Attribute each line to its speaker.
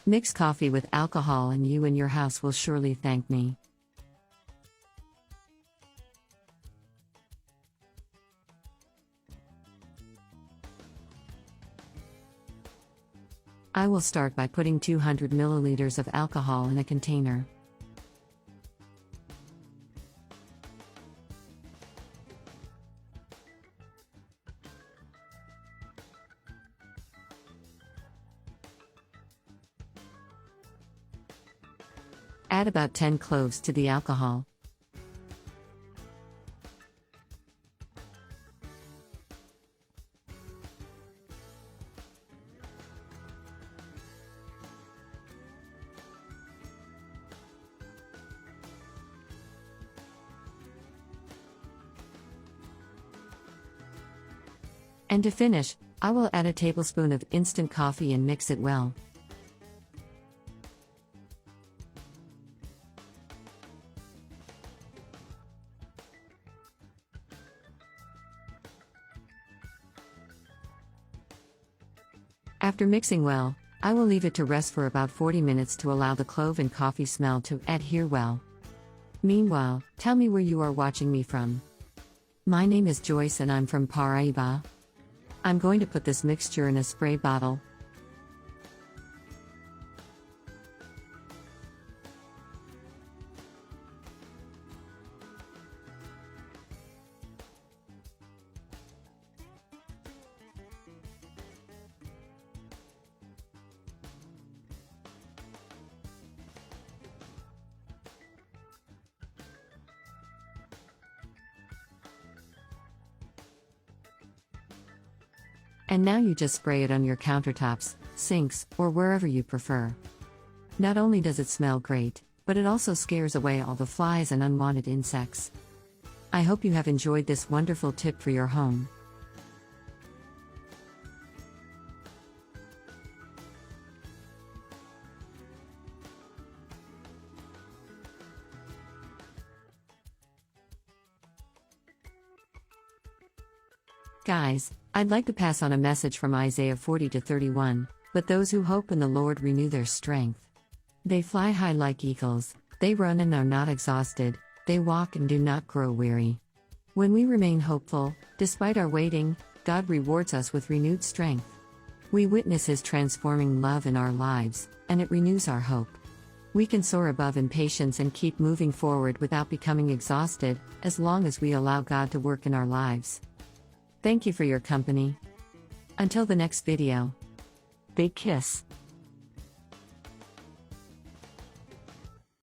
Speaker 1: Mix coffee with alcohol and you and your house will surely thank me. I will start by putting 200 milliliters of alcohol in a container. Add about 10 cloves to the alcohol. And to finish, I will add a tablespoon of instant coffee and mix it well. After mixing well, I will leave it to rest for about 40 minutes to allow the clove and coffee smell to adhere well. Meanwhile, tell me where you are watching me from. My name is Joyce and I'm from Paraíba. I'm going to put this mixture in a spray bottle. And now you just spray it on your countertops, sinks, or wherever you prefer. Not only does it smell great, but it also scares away all the flies and unwanted insects. I hope you have enjoyed this wonderful tip for your home. Guys, I'd like to pass on a message from Isaiah 40-31, but those who hope in the Lord renew their strength. They fly high like eagles, they run and are not exhausted, they walk and do not grow weary. When we remain hopeful, despite our waiting, God rewards us with renewed strength. We witness His transforming love in our lives, and it renews our hope. We can soar above impatience and keep moving forward without becoming exhausted, as long as we allow God to work in our lives. Thank you for your company. Until the next video. Big kiss.